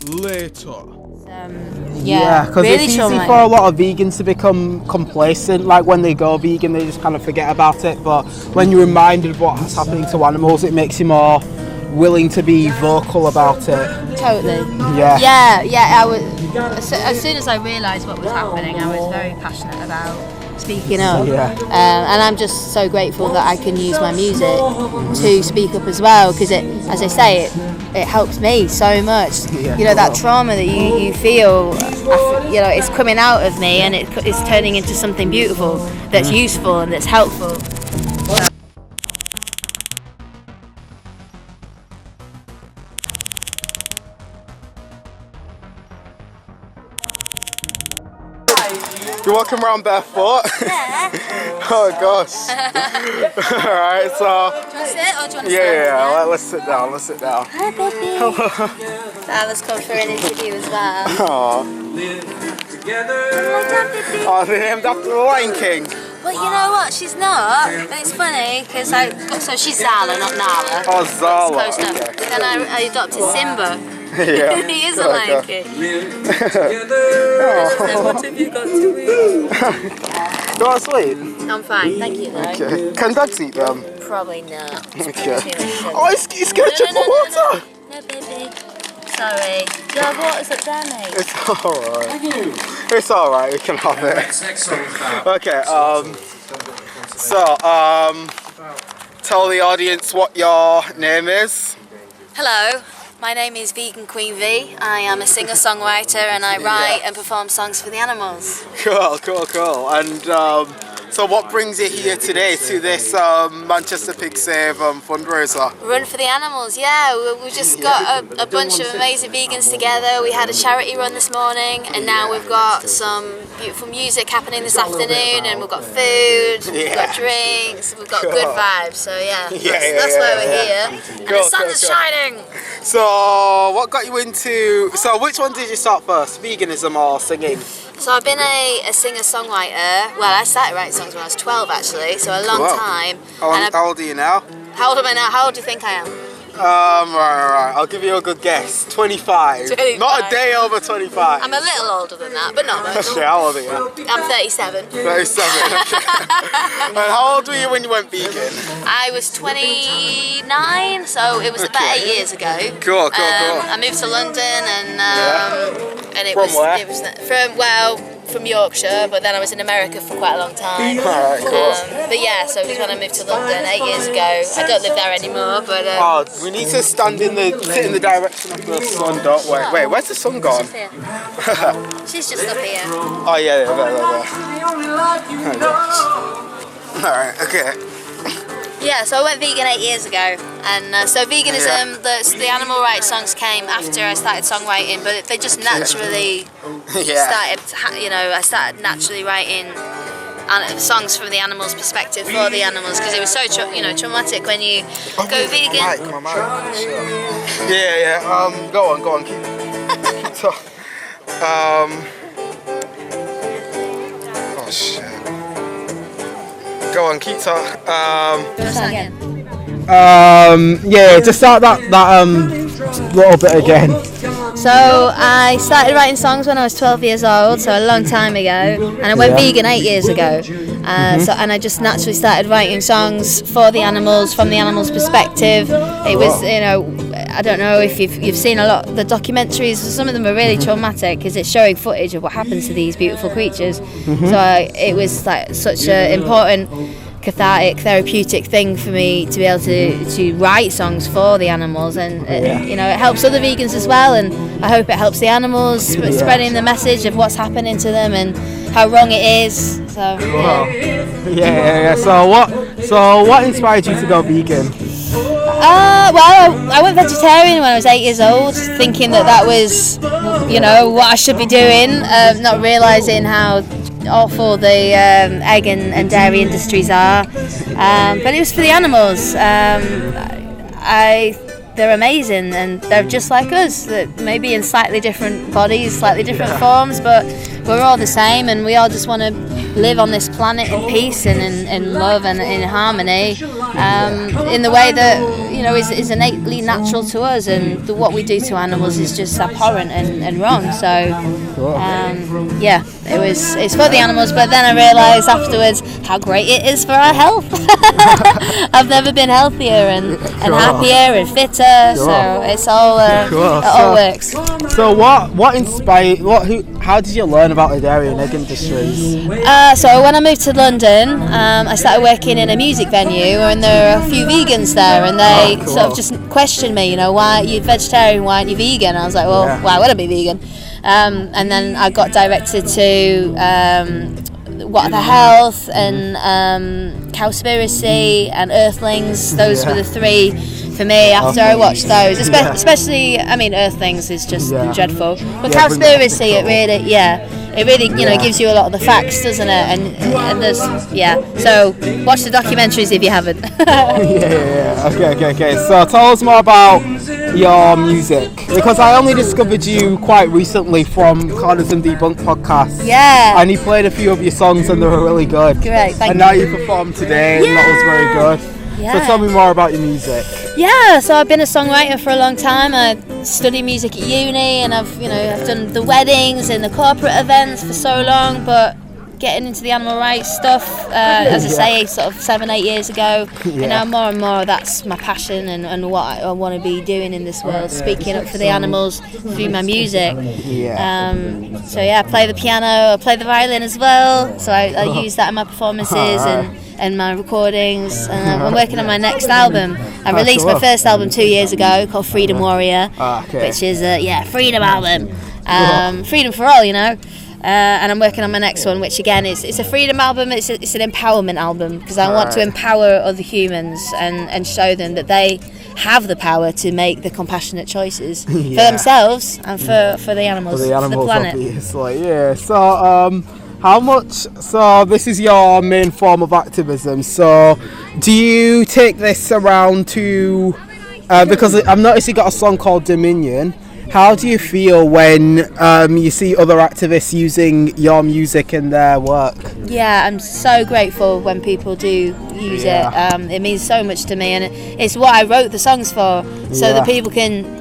later. Yeah, because really it's easy traumatic. for a lot of vegans to become complacent. Like when they go vegan, they just kind of forget about it. But when you're reminded of what's happening to animals, it makes you more willing to be vocal about it. Totally. Yeah. I was as soon as I realised what was happening, I was very passionate about speaking up. Yeah. And I'm just so grateful that I can use my music to speak up as well, because it, as I say, it helps me so much. Yeah. You know, that trauma that you feel, you know, it's coming out of me, and it's turning into something beautiful that's useful and that's helpful. You're walking around barefoot? Oh gosh. Alright, so. Do you want to sit or do you want to stand? Yeah, let's sit down, let's sit down. Hi, baby. Alice come for an interview as well. Aww. Baby. Oh, they're named after the Lion King. Well, you know what? She's not. And it's funny because so she's Zala, not Nala. Oh, Zala. Close enough. Okay. Then I adopted Simba. Yeah. He is a Lion King. Oh. What have you got to eat? You want to sleep? I'm fine, thank you though. Okay. Can dogs eat them? Probably not. Okay. Too much sugar. Oh, it's gonna drink my water. No, baby. Sorry. Your water's up there, mate. It's alright. It's alright, you can have it. Okay, tell the audience what your name is. Hello, my name is Vegan Queen V. I am a singer-songwriter and I write and perform songs for the animals. Cool. And so what brings you here today to this Manchester Pig Save fundraiser? Run for the animals, yeah. We just got a bunch of amazing vegans together. We had a charity run this morning, and now we've got some beautiful music happening this afternoon, and we've got food, we've got drinks, we've got good vibes. So that's why we're here. And the sun is shining. So what got you into, so which one did you start first, veganism or singing? So I've been a singer-songwriter. Well, I started writing songs when I was 12 actually, so a long time. How old are you now? How old am I now? How old do you think I am? Right. I'll give you a good guess. 25. 25. Not a day over 25. I'm a little older than that, but not much. Shit, how old are you? I'm 37. 37. And how old were you when you went vegan? I was 29, so it was about 8 years ago. Cool. I moved to London and it From was where? it was from Yorkshire, but then I was in America for quite a long time. Alright, cool. But yeah, so it was when I moved to London 8 years ago. I don't live there anymore, but We need to sit in the direction of the sun, don't we? Wait, where's the sun gone? she's here. She's just up here. Oh yeah, there. Alright, okay. Yeah, so I went vegan 8 years ago, and so veganism, the animal rights songs came after I started songwriting, but they just naturally started. You know, I started naturally writing songs from the animals' perspective for the animals, because it was so traumatic when you go vegan. Yeah. Go on. Keep talking. Oh shit. Go on, keep talking. Just start that little bit again. So I started writing songs when I was 12 years old, so a long time ago, and I went vegan 8 years ago. And I just naturally started writing songs for the animals, from the animals' perspective. It was, I don't know if you've seen a lot of the documentaries. Some of them are really traumatic because it's showing footage of what happens to these beautiful creatures. So it was like such an important, cathartic, therapeutic thing for me to be able to write songs for the animals, and it helps other vegans as well, and I hope it helps the animals, spreading the message of what's happening to them and how wrong it is. So So what inspired you to go vegan? Well, I went vegetarian when I was 8 years old, thinking that was what I should be doing, not realising how awful the egg and dairy industries are, but it was for the animals. They're amazing, and they're just like us, that maybe in slightly different bodies, slightly different forms, but we're all the same, and we all just want to live on this planet in peace and in love and in harmony. in the way that is innately natural to us, and what we do to animals is just abhorrent and wrong. So it's for the animals, but then I realised afterwards how great it is for our health. I've never been healthier and happier and fitter. So it's all it all works. So what inspired? How did you learn about the dairy and egg industries? So when I moved to London, I started working in a music venue, and there were a few vegans there, and they sort of just questioned me, why are you vegetarian, why aren't you vegan? I was like, well, why would I be vegan? And then I got directed to What the Health and Cowspiracy and Earthlings. Those were the three for me after I watched those. Especially, Earthlings is just dreadful. But Cowspiracy, it really gives you a lot of the facts, doesn't it? And there's So watch the documentaries if you haven't. Okay. So tell us more about your music, because I only discovered you quite recently from Corners and Debunked podcast. Yeah. And you played a few of your songs and they were really good. Great, thank you. And now you performed today and that was very good. Yeah. So tell me more about your music. Yeah, so I've been a songwriter for a long time. I studied music at uni, and I've done the weddings and the corporate events for so long, but getting into the animal rights stuff, as I say, sort of 7-8 years ago, and now more and more that's my passion and what I want to be doing in this world, speaking up for the animals through my music. I play the piano, I play the violin as well, so I use that in my performances and my recordings, and I'm working on my next album. I released my first album 2 years ago called Freedom Warrior, which is a freedom album, freedom for all, and I'm working on my next one, which again it's a freedom album. It's an empowerment album, because I want to empower other humans and show them that they have the power to make the compassionate choices for themselves and for the animals, for the planet. Obviously. So so this is your main form of activism, so do you take this around to because I've noticed you got a song called Dominion. How do you feel when you see other activists using your music in their work? Yeah, I'm so grateful when people do use it. It means so much to me, and it's what I wrote the songs for, so that people can.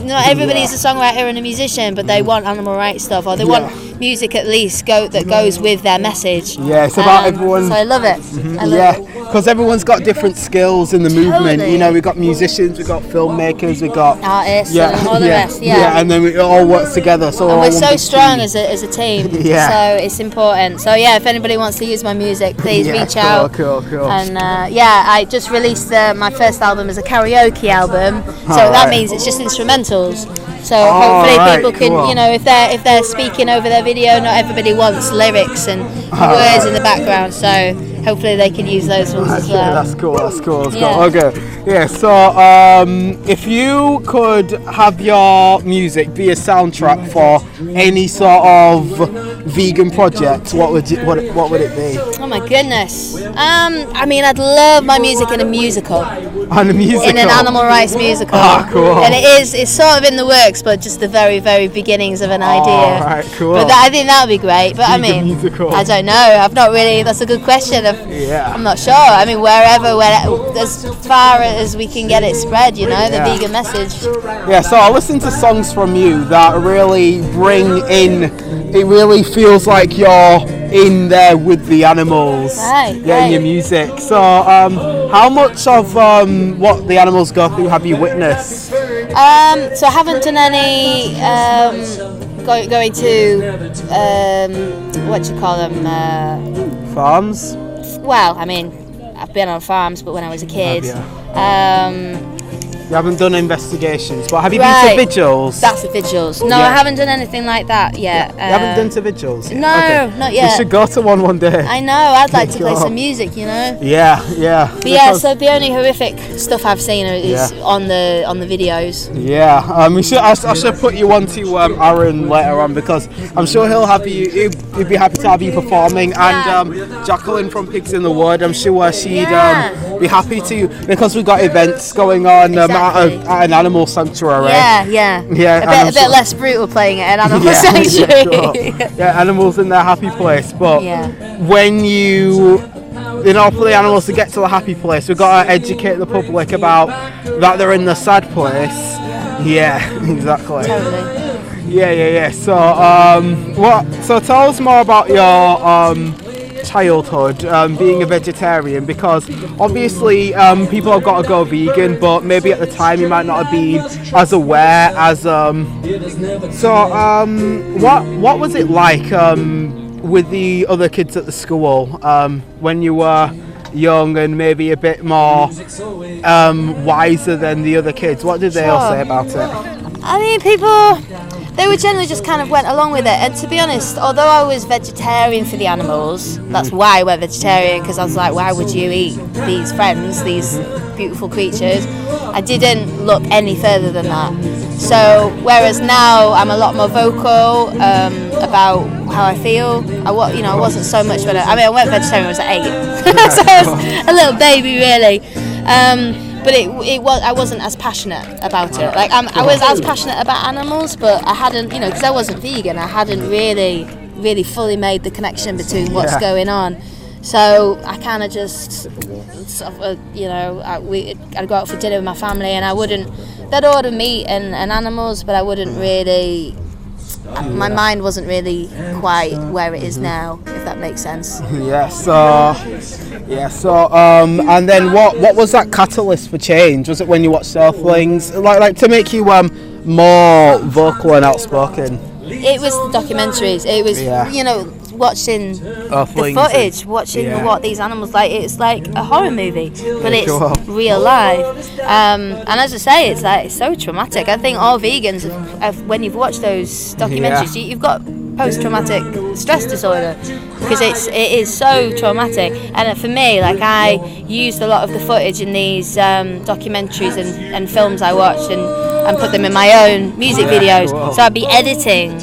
Not everybody's a songwriter and a musician, but they want animal rights stuff, or they want music at least that goes with their message. Yeah, it's about everyone. So I love it. Because everyone's got different skills in the movement. We've got musicians, we've got filmmakers, we've got artists, and all the rest. And then it all works together. So and we're so strong as a team. So it's important. So if anybody wants to use my music, please reach out. Cool. And I just released my first album as a karaoke album. So that means it's just instrumentals. So hopefully people can, if they're speaking over their video, not everybody wants lyrics and words in the background. So hopefully they can use those ones as well. That's cool. Okay. So if you could have your music be a soundtrack for any sort of vegan project, what would it be? Oh my goodness. I'd love my music in a musical. In an animal rights musical. Cool. And it's sort of in the works, but just the very, very beginnings of an idea. Right, cool. But I think that would be great. But musical. I don't know. I've not really. That's a good question. I'm not sure. Wherever, as far as we can get it spread, the vegan message. Yeah. So I listen to songs from you that really bring in. It really feels like you're in there with the animals. Right. In your music. So how much of what the animals go through have you witnessed? So I haven't done any going to what do you call them? Farms? Well, I've been on farms, but when I was a kid. You haven't done investigations, but have you been to vigils? That's the vigils. No, I haven't done anything like that yet. You haven't been to vigils? No, not yet. You should go to one day. I know, I'd like to play some music, Yeah. But so the only horrific stuff I've seen is on the videos. Yeah, I should put you on to Aaron later on, because I'm sure he'd be happy to have you performing, and Jacqueline from Pigs in the Wood, I'm sure she'd be happy to, because we've got events going on at an animal sanctuary. Yeah. A bit less brutal playing at an animal sanctuary. Animals in their happy place. But when you in order for the animals to get to the happy place, we've got to educate the public about that they're in the sad place. Yeah, exactly. Totally. Yeah. So, So tell us more about your childhood, being a vegetarian, because obviously people have got to go vegan, but maybe at the time you might not have been as aware as. What was it like with the other kids at the school when you were young and maybe a bit more wiser than the other kids? What did they all say about it? I mean, people, they were generally just kind of went along with it. And to be honest, although I was vegetarian for the animals, that's why I went vegetarian, because I was like, why would you eat these friends, these beautiful creatures? I didn't look any further than that. So, whereas now I'm a lot more vocal about how I feel. I wasn't so much when I went vegetarian when I was 8. So I was a little baby, really. But I wasn't as passionate about it. Like I was as passionate about animals, but I hadn't, because I wasn't vegan, I hadn't really fully made the connection between what's going on. So I kind of just, I'd go out for dinner with my family, and they'd order meat and animals, but I wouldn't really. My mind wasn't really quite where it is now, if that makes sense. And then what was that catalyst for change? Was it when you watched Earthlings, like to make you more vocal and outspoken? It was the documentaries. It was watching the footage, watching what these animals like. It's like a horror movie, but it's real life. And as I say, it's so traumatic. I think all vegans, when you've watched those documentaries, you've got post-traumatic stress disorder, because it is so traumatic. And for me, like, I used a lot of the footage in these documentaries and films I watched and put them in my own music videos. So I'd be editing,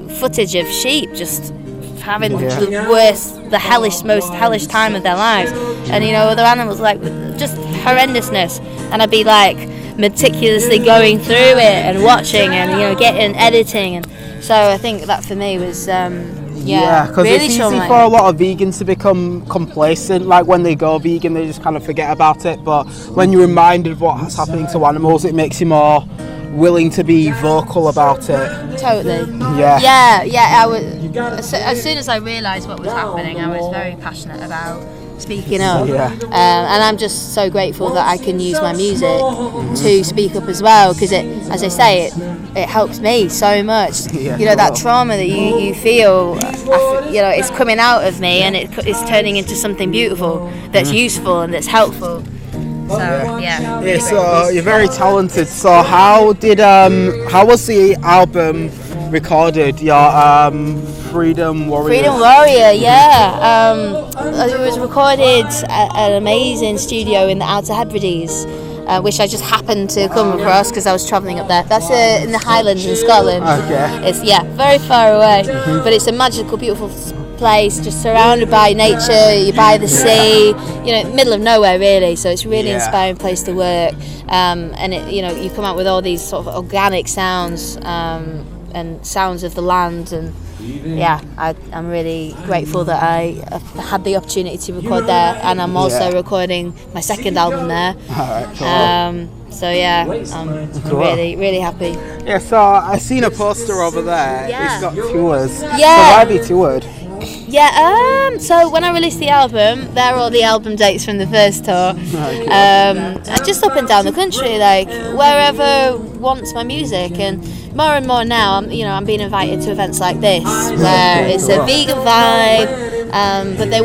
footage of sheep just having the most hellish time of their lives, and other animals, like, just horrendousness, and I'd be like meticulously going through it and watching and getting editing, and so I think that for me was because really it's easy traumatic. for a lot of vegans to become complacent. Like when they go vegan, they just kind of forget about it, but when you're reminded of what's happening to animals, it makes you more willing to be vocal about it. Totally. Yeah. I was, as soon as I realised what was happening, I was very passionate about speaking up. And I'm just so grateful that I can use my music to speak up as well, because as I say, it helps me so much. That trauma that you feel, it's coming out of me, and it's turning into something beautiful that's useful and that's helpful. So so you're very talented. So how was the album recorded? Your Freedom Warrior. Freedom Warrior, it was recorded at an amazing studio in the Outer Hebrides, which I just happened to come across because I was travelling up there. That's in the Highlands in Scotland. Okay. It's very far away, but it's a magical, beautiful place, just surrounded by nature. You're by the sea, middle of nowhere really. So it's a really inspiring place to work. And you come out with all these sort of organic sounds and sounds of the land, and I'm really grateful that I had the opportunity to record there, and I'm also recording my second album there. Alright, cool. I'm really, really happy. Yeah, so I seen a poster over there. It's got tours. Yeah. So why be toured? So when I released the album, there are all the album dates from the first tour. Just up and down the country, like wherever wants my music, and more now, I'm being invited to events like this where it's a vegan vibe, but they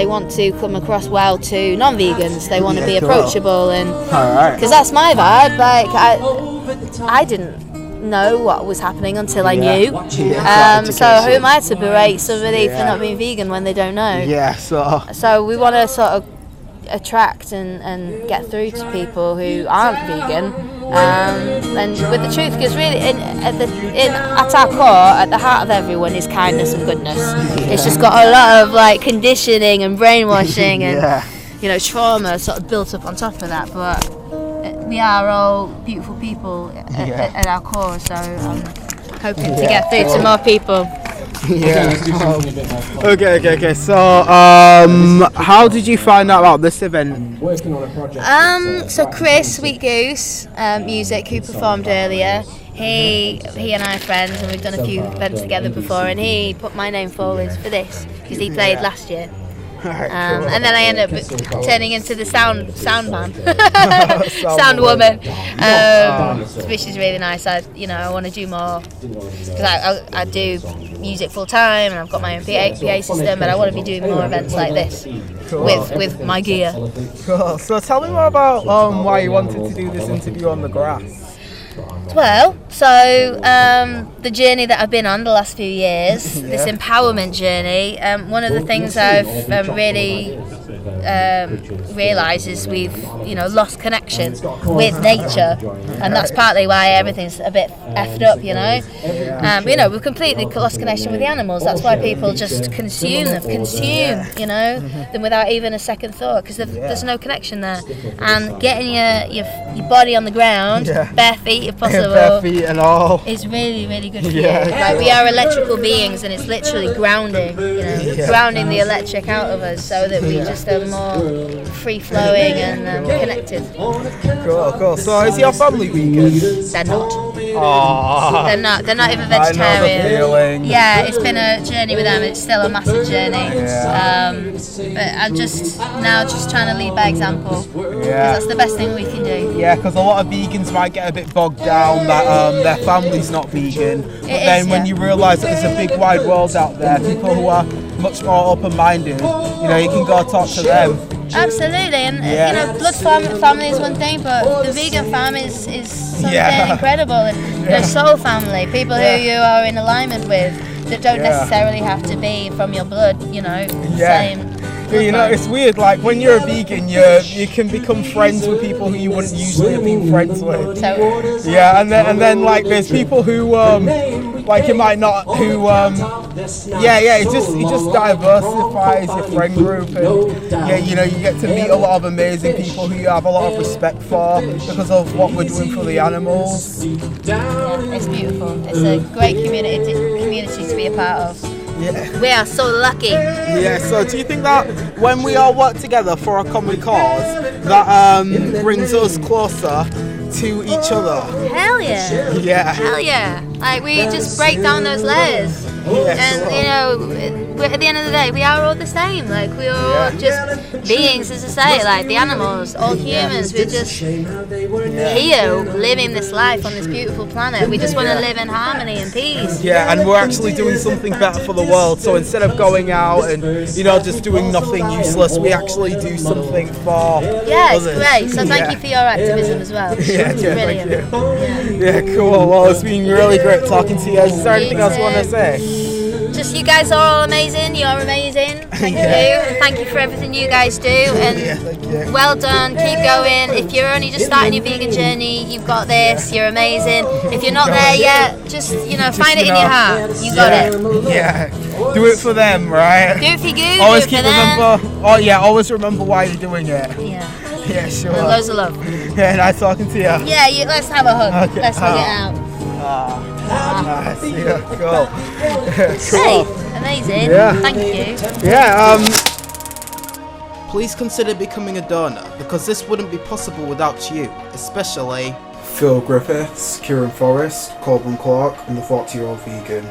want to come across well to non-vegans. They want to be approachable, and because that's my vibe. Like I didn't know what was happening until I knew. So who am I to berate somebody for not being vegan when they don't know? So we want to sort of attract and get through to people who aren't vegan, and with the truth, because really at our core, at the heart of everyone is kindness and goodness. It's just got a lot of like conditioning and brainwashing and trauma sort of built up on top of that, but we are all beautiful people at our core, so I'm hoping to get through to more people. Yeah. Okay. So, how did you find out about this event? So Chris, Sweet Goose Music, who performed earlier, he and I are friends, and we've done a few events together before, and he put my name forward for this because he played last year. And then I ended up turning into the sound man, sound woman, which is really nice. I want to do more because I do music full time, and I've got my own PA system, but I want to be doing more events like this with my gear. Cool. So tell me more about why you wanted to do this interview on the grass. Well, so the journey that I've been on the last few years, this empowerment journey, one of the things I've really realised is we've lost connection with nature, and that's partly why everything's a bit effed up, we've completely lost connection with the animals. That's why people just consume them without even a second thought, because there's no connection there. And getting your body on the ground, bare feet if possible, bare feet and all, is really, really good for you. Like, we are electrical beings, and it's literally grounding the electric out of us, so that we just are more free-flowing and connected. Cool. So is your family vegan? They're not. Aww. They're not even vegetarian. I know the feeling. Yeah, it's been a journey with them. It's still a massive journey. But I'm just trying to lead by example. Because that's the best thing we can do. Yeah, because a lot of vegans might get a bit bogged down that their family's not vegan. But then when you realise that there's a big wide world out there, people who are much more open-minded, you can go talk to them. Absolutely, and blood family is one thing, but the vegan family is something incredible. And soul family, people who you are in alignment with, that don't necessarily have to be from your blood. Same. It's weird. Like when you're a vegan, you can become friends with people who you wouldn't usually have been friends with. Totally. Yeah, and then like there's people who like you might not who it just diversifies your friend group, and you get to meet a lot of amazing people who you have a lot of respect for because of what we're doing for the animals. Yeah, it's beautiful. It's a great community to be a part of. Yeah. We are so lucky. Yeah, so do you think that when we all work together for a common cause, that brings us closer to each other? Hell yeah. Yeah. Hell yeah. Like, we just break down those layers. And, at the end of the day, we are all the same. Like, we are all just beings, as I say, like the animals, all humans. We're just here living this life on this beautiful planet. We just want to live in harmony and peace. Yeah, and we're actually doing something better for the world. So instead of going out and, just doing nothing useless, we actually do something for it's others. great. So thank you for your activism as well. Brilliant. Thank you. Yeah, cool. Well, it's been really great talking to you. Is there anything else you want to say? Just, you guys are all amazing. You're amazing. Thank you. Thank you for everything you guys do. And well done. Keep going. If you're only just starting your vegan journey, you've got this. You're amazing. If you're not there yet, just find it in your heart. You got it. Yeah. Do it for them, right? Do it for you. Always do it keep for them. remember. Oh yeah. Always remember why you're doing it. Yeah. Yeah, sure. And loads of love. Yeah, nice talking to you. Yeah. Let's have a hug. Okay. Let's hug it out. Nice. Yeah. Cool. Hey, amazing. Yeah. Thank you. Yeah. Please consider becoming a donor because this wouldn't be possible without you, especially Phil Griffiths, Kieran Forrest, Corbin Clark, and the 40-year-old vegan.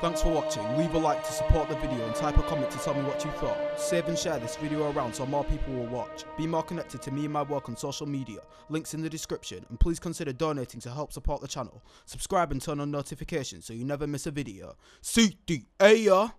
Thanks for watching. Leave a like to support the video and type a comment to tell me what you thought. Save and share this video around so more people will watch. Be more connected to me and my work on social media. Links in the description, and please consider donating to help support the channel. Subscribe and turn on notifications so you never miss a video. CDA.